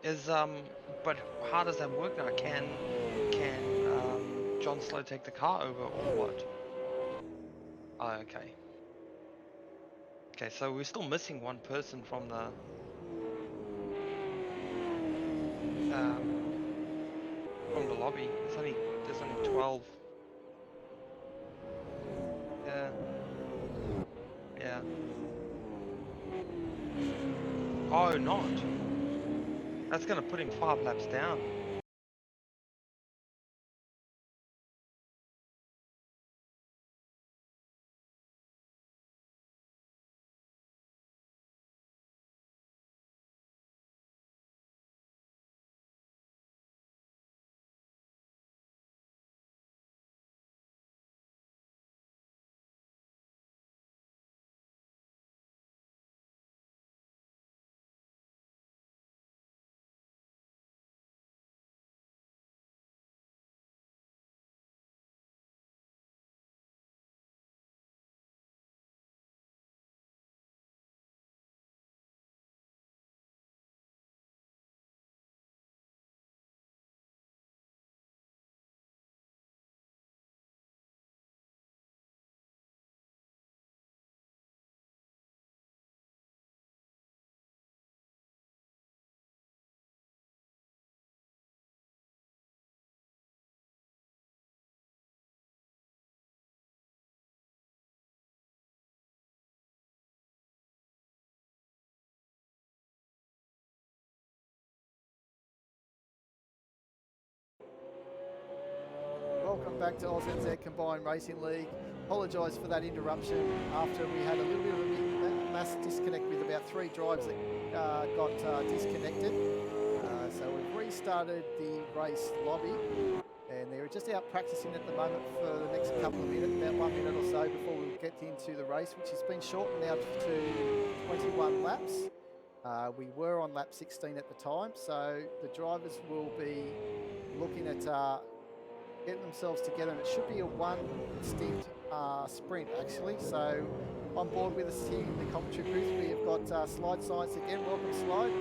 Is but how does that work now? Can John Slow take the car over or what? Oh, okay. Okay, so we're still missing one person from the lobby. There's only 12. Yeah, yeah. Oh, not. That's gonna put him 5 laps down. Welcome back to ANZCRL Combined Racing League. Apologise for that interruption after we had a little bit of a mass disconnect with about 3 drives that got disconnected. So we've restarted the race lobby and they're just out practicing at the moment for the next couple of minutes, about 1 minute or so before we get into the race, which has been shortened now to 21 laps. We were on lap 16 at the time, so the drivers will be looking at getting themselves together, and it should be a one stint sprint actually. So on board with us here in the commentary booth, we have got Slide Science again. Welcome, Slide.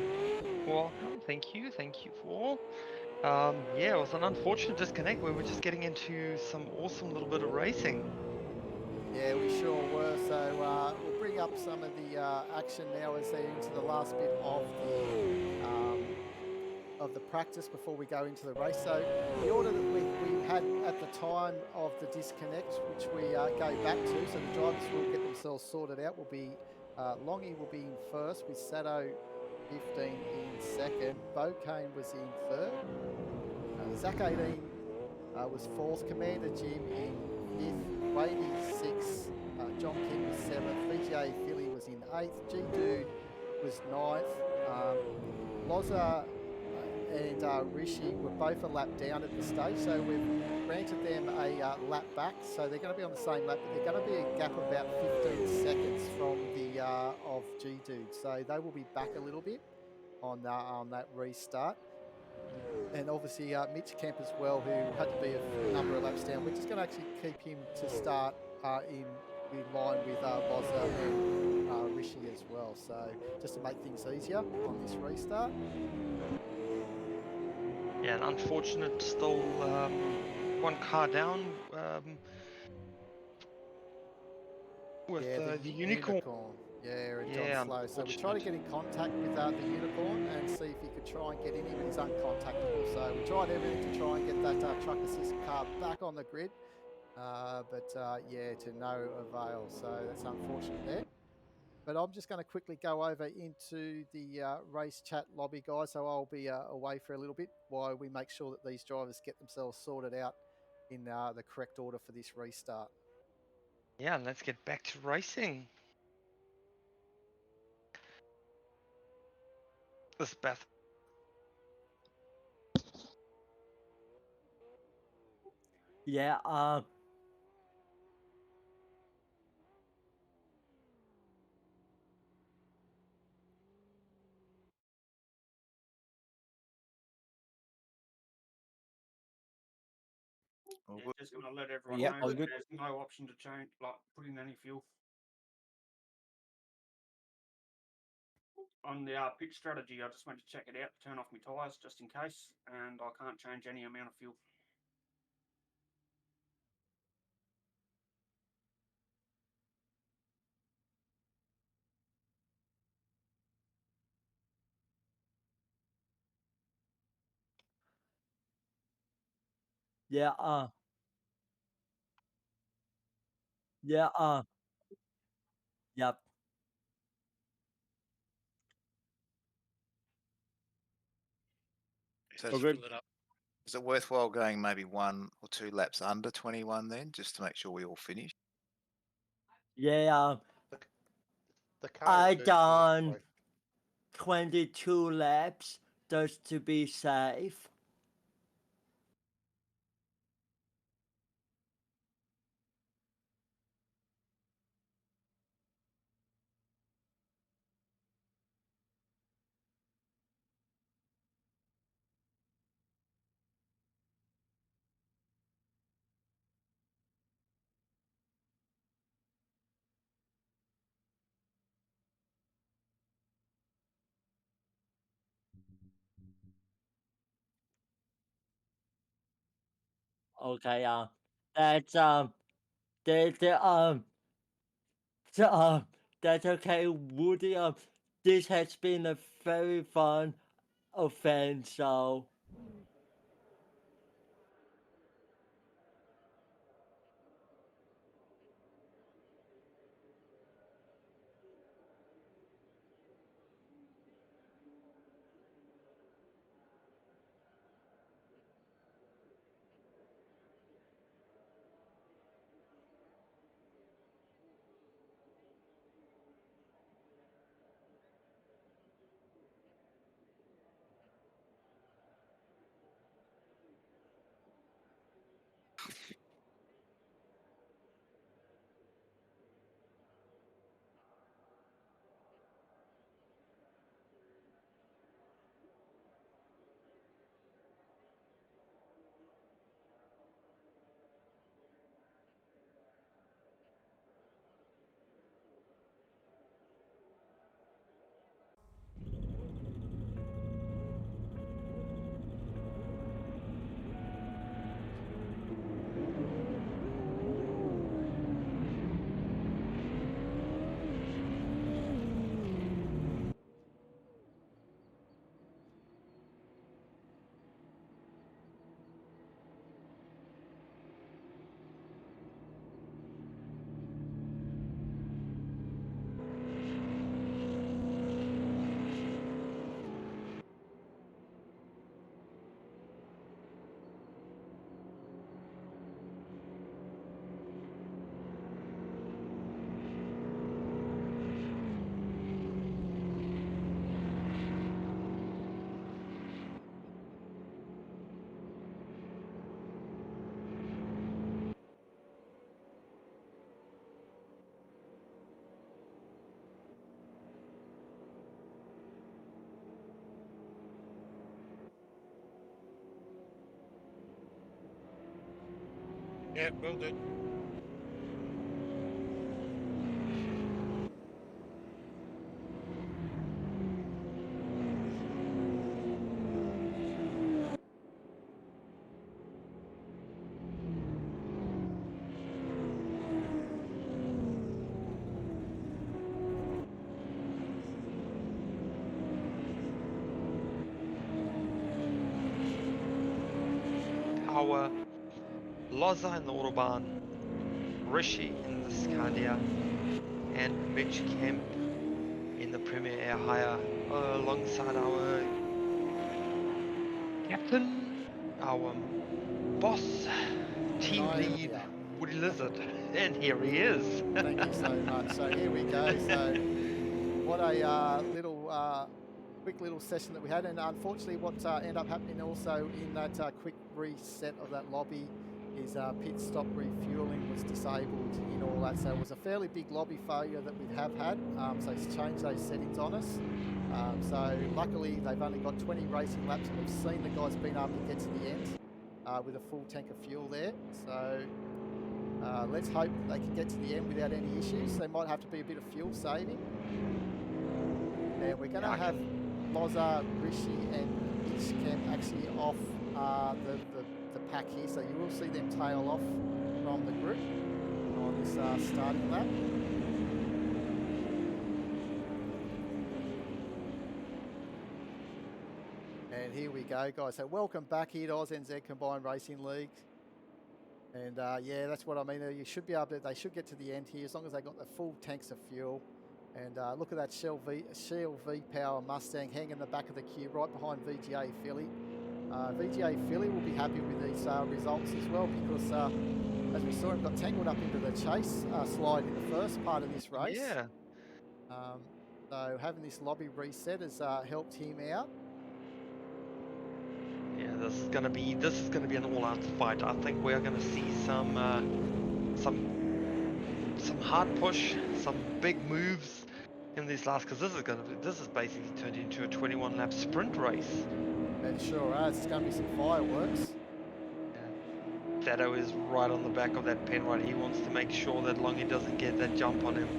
Welcome, thank you for. Yeah, it was an unfortunate disconnect where we're just getting into some awesome little bit of racing. Yeah, we sure were. So we'll bring up some of the action now as they're into the last bit of the practice before we go into the race. So the order that we had at the time of the disconnect, which we go back to, so the drivers will get themselves sorted out, will be Longy will be in first with Sato 15 in second. Bo Kane was in third. Zach 18 was fourth. Commander Jim in fifth. Wadey sixth. John King was seventh. VJ Philly was in eighth. G Dude was ninth. Loza and Rishi were both a lap down at the stage, so we've granted them a lap back, so they're going to be on the same lap, but they're going to be a gap of about 15 seconds from the of G Dude, so they will be back a little bit on that restart. And obviously Mitch Kemp as well, who had to be a number of laps down. We're just going to actually keep him to start in line with Loza and Rishi as well, so just to make things easier on this restart. Yeah, an unfortunate still one car down with the Unicorn. Yeah, and John Slow. So we try to get in contact with the Unicorn and see if he could try and get in him, but he's uncontactable. So we tried everything to try and get that truck assist car back on the grid, but yeah, to no avail. So that's unfortunate there. But I'm just going to quickly go over into the race chat lobby, guys. So I'll be away for a little bit while we make sure that these drivers get themselves sorted out in the correct order for this restart. Yeah, let's get back to racing. This Bath. Yeah, Just going to let everyone Yeah, know all that good. there's no option to change, like put in any fuel. on the pitch strategy, I just went to check it out, turn off my tyres just in case, and I can't change any amount of fuel. Yeah, yeah, yep. So All it's, good. is it worthwhile going maybe 1 or 2 laps under 21 then, just to make sure we all finish? Yeah, The car I is done 22 laps just to be safe. Okay, that's the so, that's okay, Woody. This has been a very fun event. So, Yeah, will do. Our Loza in the Autobahn, Rishi in the Scania, and Mitch Kemp in the Premier Air Hire, alongside our captain, our boss, team I am lead, here. Woody Lizard. And here he is. Thank you so much. So here we go. So what a quick little session that we had, and unfortunately what ended up happening also in that quick reset of that lobby is pit stop refueling was disabled in all that. So it was a fairly big lobby failure that we have had. So it's changed those settings on us. So luckily they've only got 20 racing laps, and we've seen the guys being able to get to the end with a full tank of fuel there. So let's hope they can get to the end without any issues. There might have to be a bit of fuel saving. And we're going to Yeah, I have Loza, Rishi, and Mitchkemp actually off the pack here, so you will see them tail off from the group on this starting lap. And here we go, guys. So welcome back here to ANZCRL Combined Racing League. And yeah, that's what I mean. You should be able to. They should get to the end here as long as they got the full tanks of fuel. And look at that Shell V-Power Mustang hanging in the back of the queue, right behind VGA Philly. VGA Philly will be happy with these results as well, because as we saw, him got tangled up into the chase slide in the first part of this race. Yeah. So having this lobby reset has helped him out. Yeah, this is gonna be an all-out fight. I think we're gonna see some hard push, some big moves in these last. Because this is basically turned into a 21-lap sprint race. It sure is. It's going to be some fireworks. Yeah. Shadow is right on the back of that pen, right? He wants to make sure that Longy doesn't get that jump on him.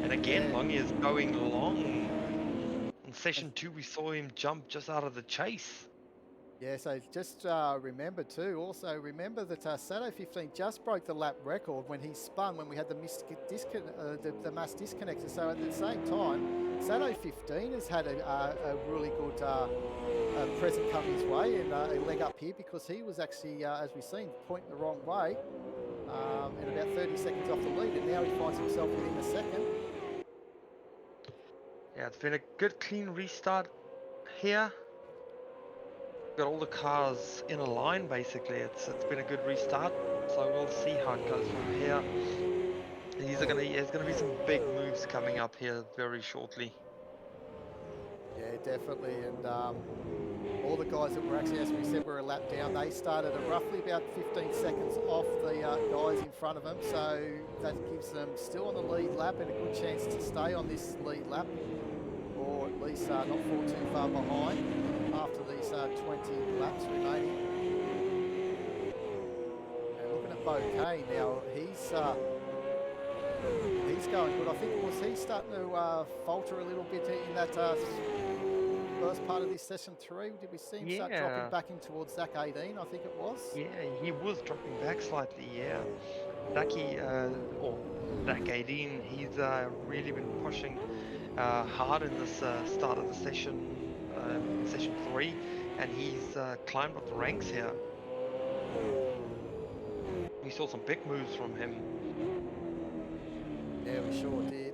And again, Yeah. Longy is going long. In session 2, we saw him jump just out of the chase. Yeah, so just remember too, also remember that Sato 15 just broke the lap record when he spun, when we had the the mass disconnector. So at the same time, Sato 15 has had a really good present come his way, and a leg up here, because he was actually, as we've seen, pointing the wrong way and about 30 seconds off the lead, and now he finds himself within a second. Yeah, it's been a good clean restart here. Got all the cars in a line basically. It's been a good restart, so we'll see how it goes from here. There's gonna be some big moves coming up here very shortly. Yeah, definitely, and all the guys that were actually, as we said, were a lap down. They started at roughly about 15 seconds off the guys in front of them, so that gives them still on the lead lap and a good chance to stay on this lead lap, or at least not fall too far behind after these 20 laps remaining. And looking at Bouquet now, he's going good. I think, was he starting to falter a little bit in that first part of this session 3? Did we see him start dropping back in towards Zach 18, I think it was? Yeah, he was dropping back slightly, yeah. Zach 18, he's really been pushing hard in this start of the session, session 3, and he's climbed up the ranks here. We saw some big moves from him. Yeah, we sure did.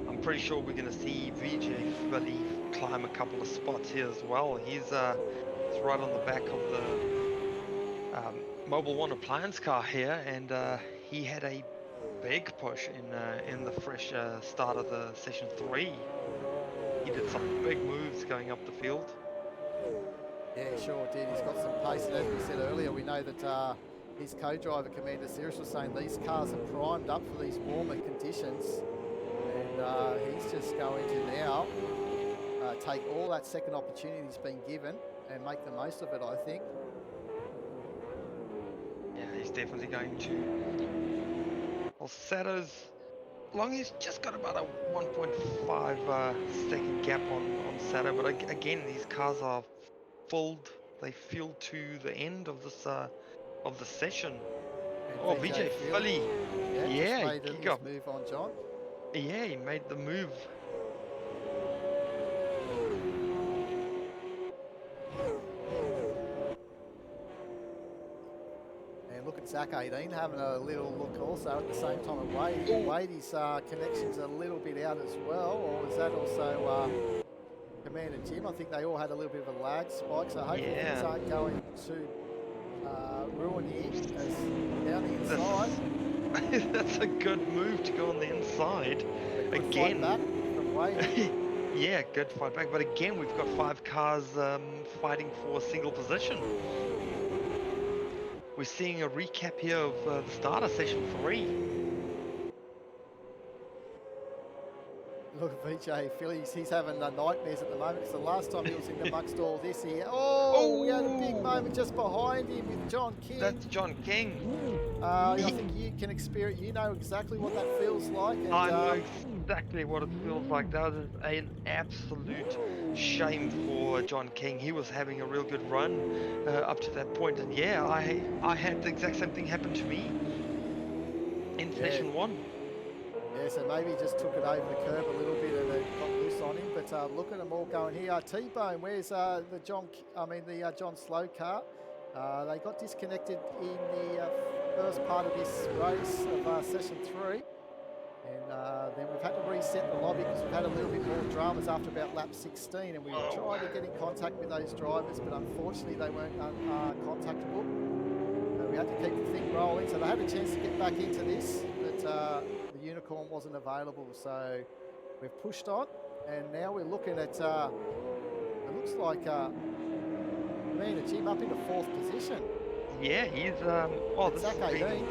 I'm pretty sure we're going to see VJ Philly climb a couple of spots here as well. He's right on the back of the Mobile One appliance car here, and he had a big push in the fresh start of the session 3. He did some big moves going up the field. Yeah, he sure did. He's got some pace, and as we said earlier, we know that his co-driver, Commander Sirius, was saying these cars are primed up for these warmer conditions, and he's just going to now take all that second opportunity he's been given and make the most of it, I think. Yeah, he's definitely going to. Well, Sato's Longy's just got about a 1.5 second gap on Sato, but again, these cars are filled. They fuel to the end of this of the session. And Oh, VJ Philly. Yeah, just made he his move on John. Yeah, he made the move. And look at Zach 18 having a little look also at the same time of Wade. Wade's connection's a little bit out as well, or is that also Commander Jim? I think they all had a little bit of a lag spike, so hopefully things aren't going to ruin you as down the inside. That's a good move to go on the inside. Good Again. fight back from Wade. Yeah, good fight back. But again, we've got 5 cars fighting for a single position. We're seeing a recap here of the start of session 3. Look at VJ Philly, he's having nightmares at the moment, because the last time he was in amongst all this here, we had a big moment just behind him with John King. That's John King. I think you can experience, you know exactly what that feels like. And, I know exactly what it feels like. That was an absolute shame for John King. He was having a real good run up to that point, and yeah, I had the exact same thing happen to me in Yeah. session 1. Yeah, so maybe he just took it over the curb a little bit and it got loose on him. But look at them all going here. T-Bone, where's the John Slow car? They got disconnected in the first part of this race of session 3. And then we've had to reset the lobby because we've had a little bit more dramas after about lap 16. And we tried to get in contact with those drivers, but unfortunately they weren't contactable. So we had to keep the thing rolling. So they had a chance to get back into this, but the Unicorn wasn't available. So we've pushed on, and now we're looking at, it looks like Commander Jim up into 4th position. Yeah, he's Zach 18.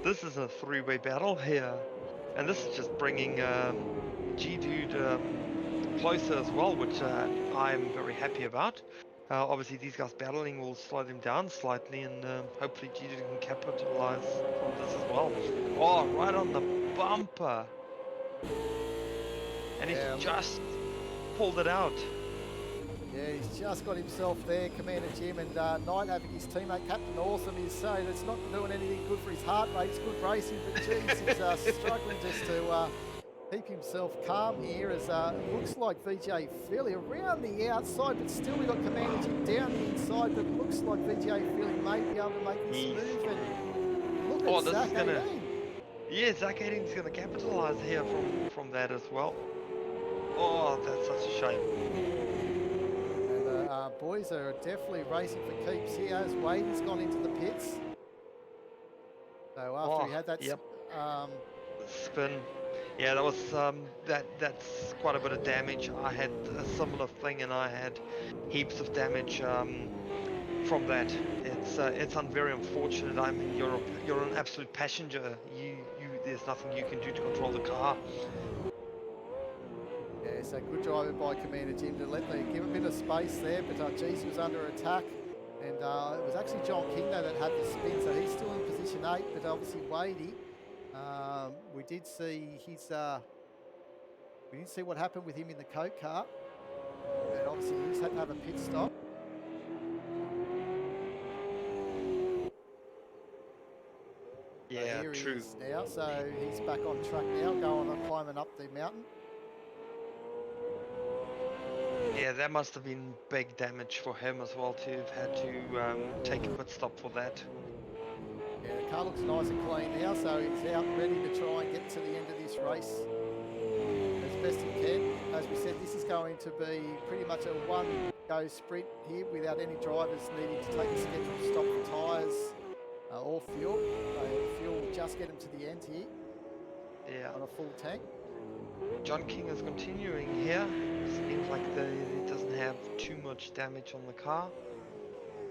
This is a 3-way battle here, and this is just bringing G-Dude closer as well, which I'm very happy about. Obviously, these guys battling will slow them down slightly, and hopefully G-Dude can capitalize from this as well. Oh, right on the bumper, and he's just pulled it out. Yeah, he's just got himself there, Commander Jim, and Knight having his teammate Captain Awesome is saying it's not doing anything good for his heart rate. It's good racing, but geez, he's struggling just to keep himself calm here as it looks like VJ Philly around the outside, but still we've got Commander Jim down the inside, but it looks like VJ Philly may be able to make this move. And look at Zach 18. Yeah, Zach 18 is going to capitalize here from that as well. Oh, that's such a shame. Boys are definitely racing for keeps here as Wade's gone into the pits. So after he had that spin, yeah, that was that's quite a bit of damage. I had a similar thing, and I had heaps of damage from that. It's very unfortunate. I mean, you're an absolute passenger. There's nothing you can do to control the car. Yeah, so good driving by Commander Jim to give a bit of space there, but geez, he was under attack. And it was actually John King though that had the spin, so he's still in position 8, but obviously Wadey, we did see we didn't see what happened with him in the Coke car. And obviously he's had to have a pit stop. Yeah, here true. He is now, so he's back on track now, going and climbing up the mountain. Yeah, that must have been big damage for him as well to have had to take a pit stop for that. Yeah, the car looks nice and clean now, so he's out ready to try and get to the end of this race as best he can. As we said, this is going to be pretty much a one-go sprint here without any drivers needing to take a scheduled stop for tyres or fuel. Fuel will just get him to the end here. Yeah. On a full tank. John King is continuing here. Seems like he doesn't have too much damage on the car.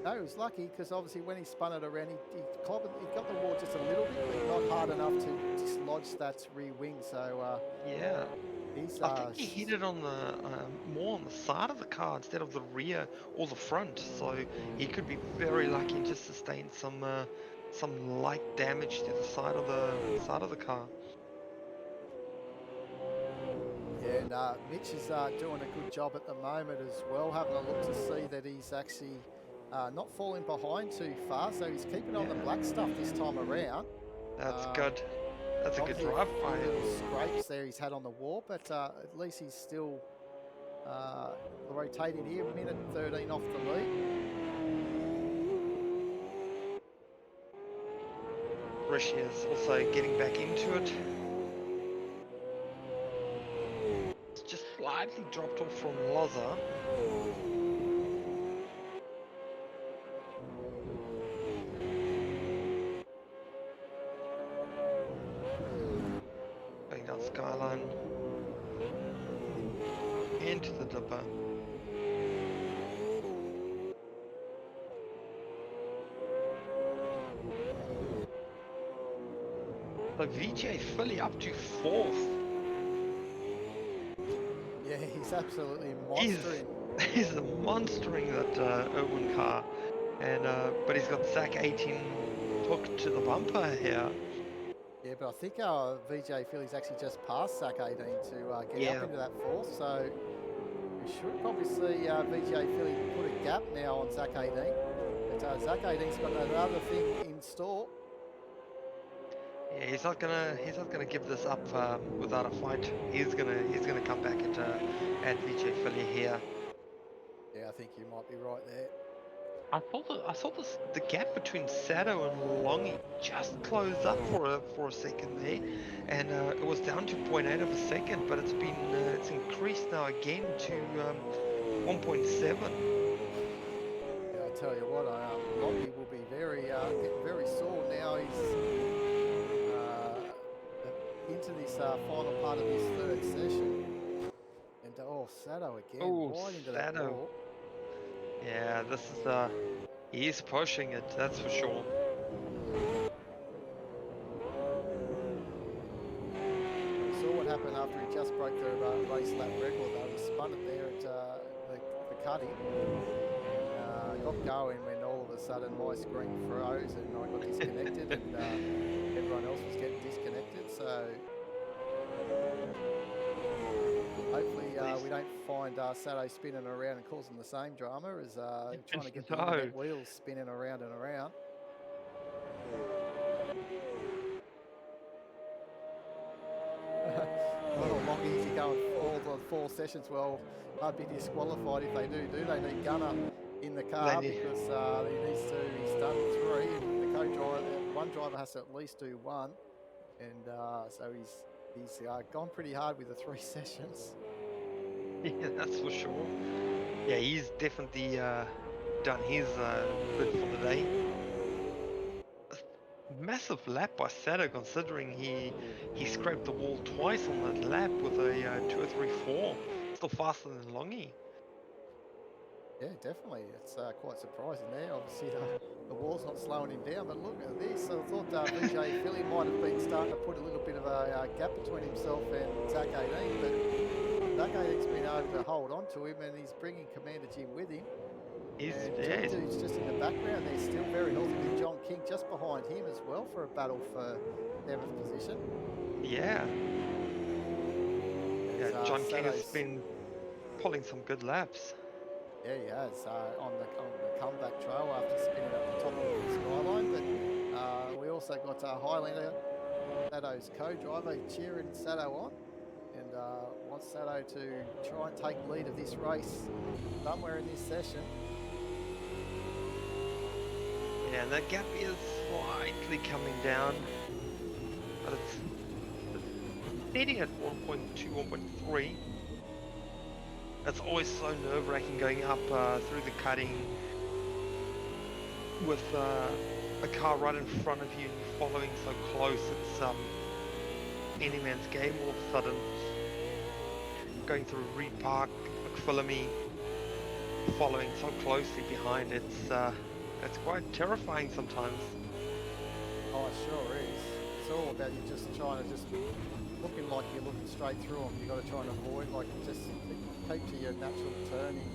No, he was lucky because obviously when he spun it around, he got the wall just a little bit, but not hard enough to dislodge that rear wing. So yeah, I think he hit it on the more on the side of the car instead of the rear or the front. So he could be very lucky and just sustained some light damage to the side of the car. Yeah, and Mitch is doing a good job at the moment as well, having a look to see that he's actually not falling behind too far, so he's keeping on the black stuff this time around. That's good. That's a good drive by him. Little scrapes there he's had on the wall, but at least he's still rotating here, minute 13 off the lead. Rishi is also getting back into it. Just slightly dropped off from Loza. Going down Skyline. Into the dipper. So VJ Philly up to 4th. Yeah, he's absolutely monstering. He's monstering that Owen car, and but he's got Zach 18 hooked to the bumper here. Yeah, but I think VJ Philly's actually just passed Zach 18 to get Yeah. up into that fourth, so we should probably see VJ Philly put a gap now on Zach 18. But Zach 18's got another thing in store. Yeah, he's not gonna give this up without a fight. He's gonna come back at VJ Philly here. Yeah, I think you might be right there. I thought the gap between Sato and Longy just closed up for a second there, and it was down to 0.8 of a second, but it's increased now again to 1.7. Yeah, I tell you what, Longy will be getting very sore now. He's into this final part of this third session, and Sato again, right into that Sato. wall. Yeah, this is he is pushing it, that's for sure. We saw what happened after he just broke the race lap record though. He spun it there at the cutting. Got going when all of a sudden my screen froze and I got disconnected and everyone else was getting disconnected. So hopefully we don't find Sato spinning around and causing the same drama as trying to get the internet wheels spinning around and around. Well, long easy going all the 4 sessions. Well, I'd be disqualified if they do. They need Gunner in the car because he's done 3 and the co-driver, one driver has to at least do 1, and so he's gone pretty hard with the 3 sessions. Yeah, that's for sure. Yeah, he's definitely done his bit for the day. Massive lap by Sato, considering he scraped the wall twice on that lap with a 2:03.4. Still faster than Longy. Yeah, definitely. It's quite surprising there. Obviously, the wall's not slowing him down, but look at this. I thought VJ Philly might have been starting to put a little bit of a gap between himself and Zach 18, but Zach 18's been able to hold on to him, and he's bringing Commander Jim with him. He's just in the background there, still very healthy with John King just behind him as well for a battle for 7th position. Yeah. John King has been pulling some good laps. Yeah, he has on the comeback trail after spinning up the top of the skyline. But we also got Highlander, Sato's co-driver, cheering Sato on, and wants Sato to try and take lead of this race somewhere in this session. Yeah, that gap is slightly coming down, but it's sitting at 1.2, 1.3. It's always so nerve-wracking going up through the cutting with a car right in front of you and you're following so close. It's any man's game all of a sudden. Going through Reed Park, McPhillamy, following so closely behind, it's quite terrifying sometimes. Oh, it sure is. It's all about you just trying to looking like you're looking straight through them. You've got to try and avoid, like, just keep to your natural turning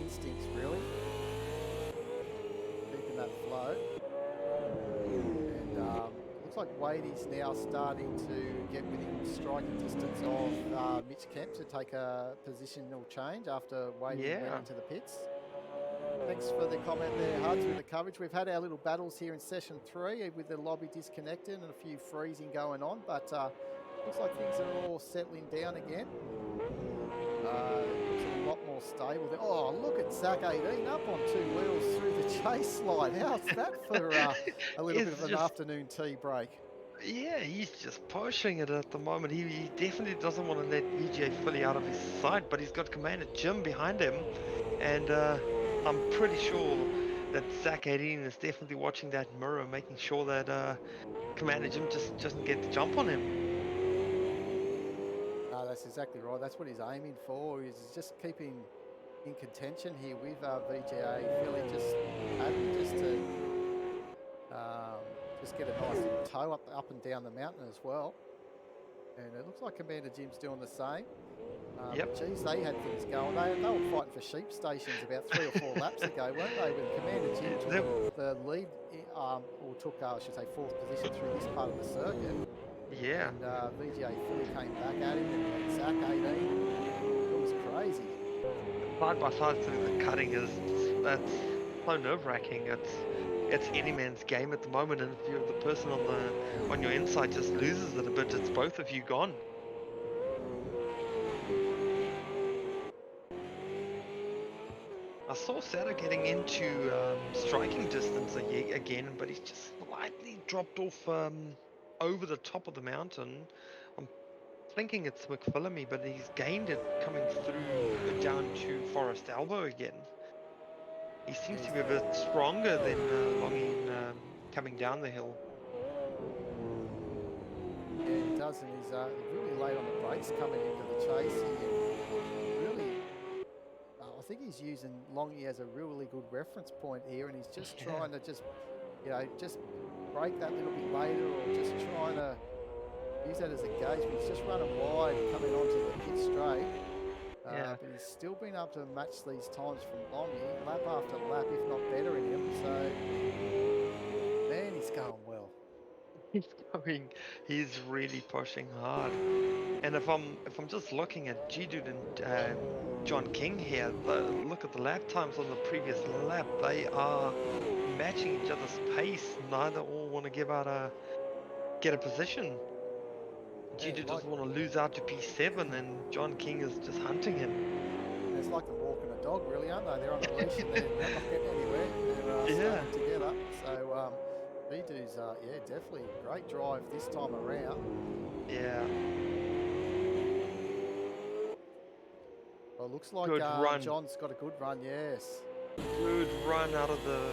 instincts, really. Keeping that flow. And looks like Wadey's now starting to get within striking distance of Mitch Kemp to take a positional change after Wadey went into the pits. Thanks for the comment there, Huds, with the coverage. We've had our little battles here in session 3 with the lobby disconnected and a few freezing going on, but looks like things are all settling down again. Looks a lot more stable there. Oh, look at Zach 18 up on 2 wheels through the chase line. How's that for a little bit of an afternoon tea break? Yeah, he's just pushing it at the moment. He definitely doesn't want to let VJ Philly out of his sight, but he's got Commander Jim behind him, and I'm pretty sure that Zach 18 is definitely watching that mirror, making sure that Commander Jim just doesn't get the jump on him. No, that's exactly right. That's what he's aiming for. He's just keeping in contention here with VGA Philly, just to just get a nice little toe up and down the mountain as well. And And it looks like Commander Jim's doing the same. Yep. Geez, they had things going. They were fighting for sheep stations about 3 or 4 laps ago, weren't they? When Commander Jim took the lead, or took, I should say, 4th position through this part of the circuit. Yeah. And VGA Philly came back at him, and Zach 18. It was crazy. Side by side through the cutting is that's so nerve-wracking. It's any man's game at the moment, and if you're the person on your inside just loses it a bit, it's both of you gone. I saw Sato getting into striking distance again, but he's just slightly dropped off over the top of the mountain. I'm thinking it's McPhillamy, but he's gained it coming through down to Forest Elbow again. He seems to be a bit stronger than Longy coming down the hill. Yeah, he does, and he's really late on the brakes coming into the chase here. Really, I think he's using Longy as a really good reference point here, and he's just trying to just break that little bit later, or just trying to use that as a gauge. But he's just running wide, coming onto the pit straight. Yeah. But he's still been able to match these times from Longy, lap after lap, if not better in him. So, man, he's going well. He's really pushing hard. And if I'm just looking at G-Dude and John King here, look at the lap times on the previous lap. They are matching each other's pace. Neither all want to get a position. G-Dude doesn't want to lose out to P7, and John King is just hunting him. It's like them walking a dog, really, aren't they? They're on a leash and they're not getting anywhere. They're staying together. So, B-Dude's, definitely great drive this time around. Yeah. Well, it looks like Good run. John's got a good run, yes. Good run out of the...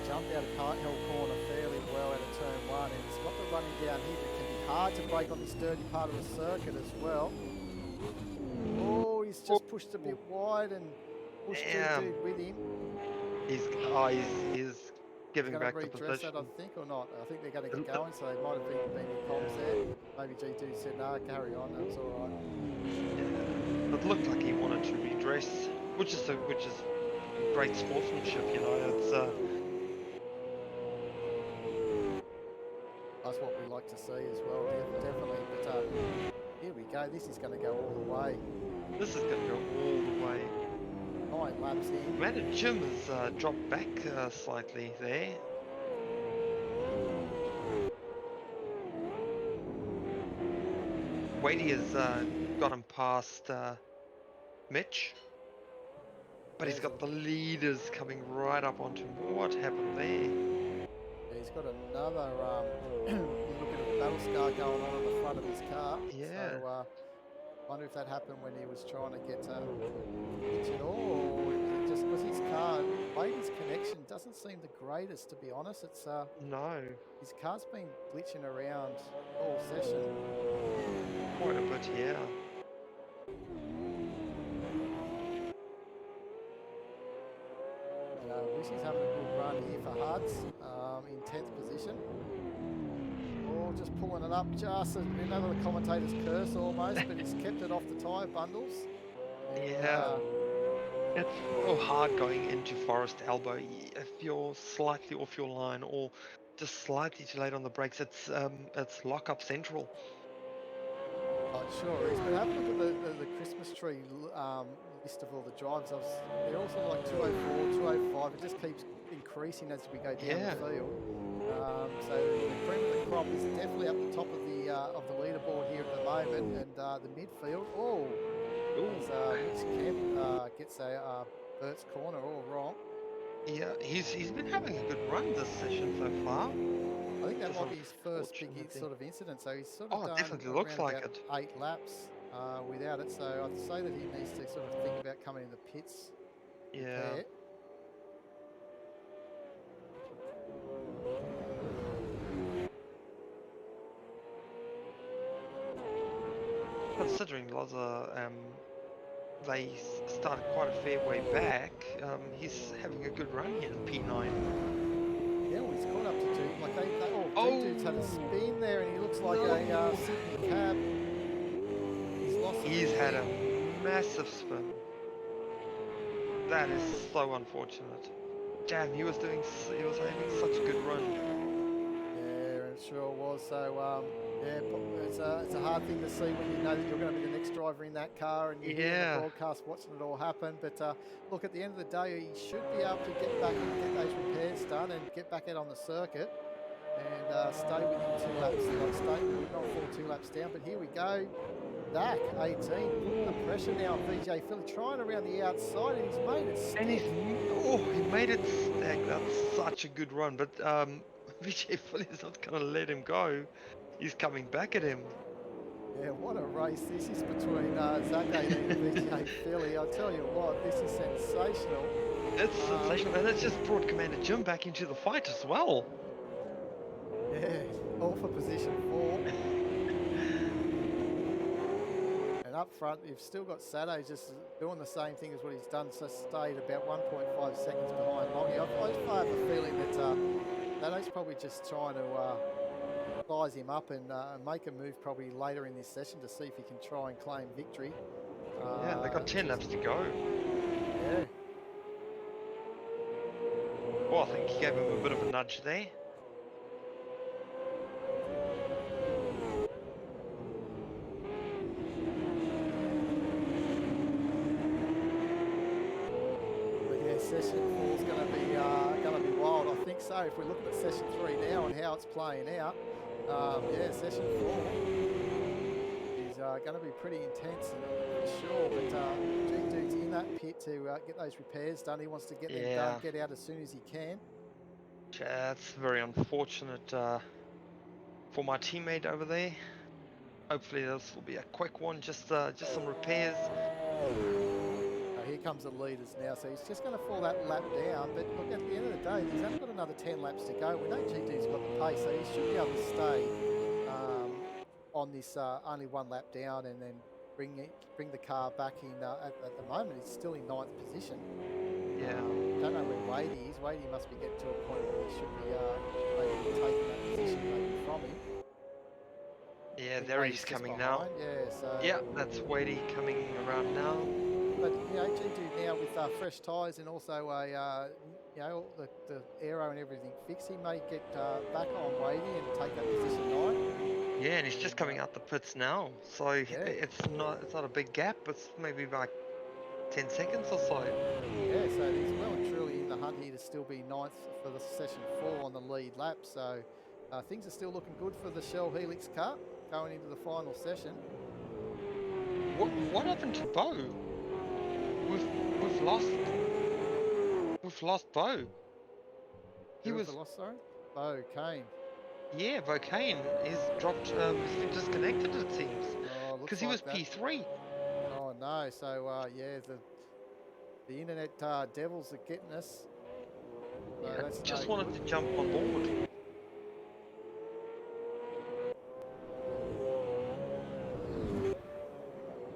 Jumped out of Cart Hill corner fairly well out of turn 1, and he's got the running down here that can be hard to break on this dirty part of the circuit as well. Oh, he's just pushed a bit wide and pushed G-Dude with him. He's giving back the redress position. that, I think, or not? I think they're going to get going, so they might have been in comms there. Maybe G2 said, "No, carry on. That's all right." Yeah. It looked like he wanted to redress, which is great sportsmanship. You know, it's that's what we like to see as well. Definitely. But here we go. This is going to go all the way. This is going to go all the way. 9 laps in. Commander Jim has dropped back slightly there. Wadey has got him past Mitch, but he's got the leaders coming right up onto him. What happened there? Yeah, he's got another look at a battle scar going on the front of his car. Yeah. So, wonder if that happened when he was trying to get pitch it all, or was it just because his car, Wadey's connection doesn't seem the greatest, to be honest. It's No, his car's been glitching around all session. quite a bit, yeah. Wishy's having a good run here for Huds in 10th position. Oh, just pulling it up, just another commentator's curse almost, but he's kept it off the tyre bundles. And, Yeah. It's so hard going into Forest Elbow. If you're slightly off your line or just slightly too late on the brakes, it's lock-up central. Oh, it sure is. But have a look at the Christmas tree list of all the drives. They're also like 204, 205. It just keeps increasing as we go down the field. So the cream of the crop is definitely up the top of the leaderboard here at the moment, and the midfield. Oh, as Mitch Kemp gets a Bert's corner all wrong. Yeah, he's been having a good run this session so far. I think that Just might be his first big unfortunately. sort of incident. So he's sort of done Definitely looks around like about it. 8 laps without it. So I'd say that he needs to sort of think about coming in the pits. Yeah. There. Considering Loza, they started quite a fair way back. He's having a good run here in P9. Yeah, well, he's caught up to G. Like G-Dude's had a Oh. spin there, and he looks like a Sydney cab. He's lost. He's had a massive spin. That is so unfortunate. Damn, he was having such a good run. Yeah, it sure was. So yeah, it's a hard thing to see when you know that you're going to be the next driver in that car, and you're here in the Yeah. broadcast watching it all happen. But look, at the end of the day, he should be able to get back and get those repairs done and get back out on the circuit and stay within 2 laps. Not fall 2 laps down. But here we go. Dak 18, putting the pressure now on VJ Philly, trying around the outside, and he's made it stick. And he made it stack. That's such a good run. But VJ Philly's not gonna let him go. He's coming back at him. Yeah, what a race this is between Zach 18 and VJ Philly. I'll tell you what, this is sensational. It's sensational, and it's just brought Commander Jim back into the fight as well. Yeah, all for position 4. And up front, you've still got Sato just doing the same thing as what he's done, so stayed about 1.5 seconds behind Longy. I have a feeling that Sato's probably just trying to size him up and make a move probably later in this session to see if he can try and claim victory. Yeah, they got 10 laps to go. Yeah. Well, I think he gave him a bit of a nudge there. Session 4 is going to be wild. I think so. If we're looking at session 3 now and how it's playing out, yeah, session 4 is going to be pretty intense for sure. But G-Dude's in that pit to get those repairs done. He wants to get them done, get out as soon as he can. That's very unfortunate for my teammate over there. Hopefully this will be a quick one, just some repairs. Here comes the leaders now, so he's just going to fall that lap down. But look, at the end of the day, he's only got another 10 laps to go. We know G-Dude's got the pace, so he should be able to stay on this only 1 lap down and then bring the car back in. At the moment, it's still in 9th position. Yeah. Don't know where Wadey is. Wadey must be getting to a point where he should be maybe taking that position maybe from him. Yeah, there he's coming now. Yeah, so yeah, that's Wadey coming around now. But you know, G2 now with fresh tyres and also a you know, the aero and everything fixed, he may get back on Wadey and take that position 9. Yeah, and he's just coming out the pits now, so it's not a big gap. It's maybe like 10 seconds or so. Yeah, so he's well and truly in the hunt here to still be 9th for the session 4 on the lead lap. So things are still looking good for the Shell Helix car going into the final session. What happened to Bo? We've lost Bo. Who was lost, sorry? Bo Kane. Yeah, Bo Kane. He's dropped. He's been disconnected, it seems. Because he was P3. Oh no! So yeah, the internet devils are getting us. Yeah, just wanted to jump on board.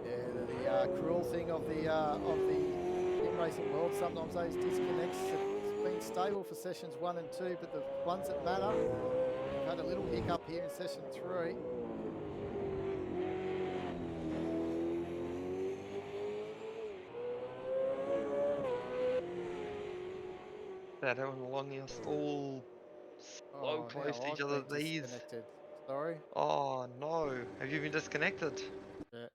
Yeah, the cruel thing of the sim racing world. Sometimes those disconnects have been stable for sessions 1 and 2, but the ones that matter, we've had a little hiccup here in session 3. That and Longy are all so close to each other. These. Sorry. Oh no! Have you been disconnected? Yeah.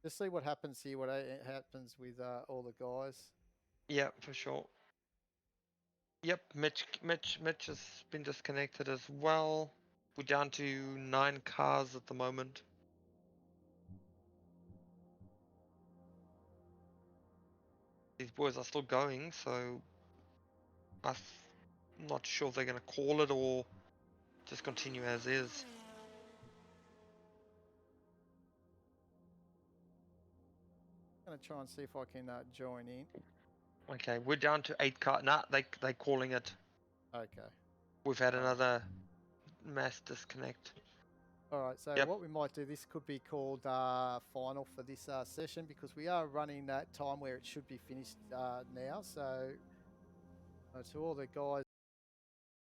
Just see what happens here. What happens with all the guys. Yeah, for sure. Yep, Mitch has been disconnected as well. We're down to 9 cars at the moment. These boys are still going, so I'm not sure if they're going to call it or just continue as is. I'm gonna try and see if I can join in. Okay, we're down to 8 cars. Nah, they're calling it. Okay. We've had another mass disconnect. All right, so what we might do, this could be called final for this session because we are running that time where it should be finished now. So to all the guys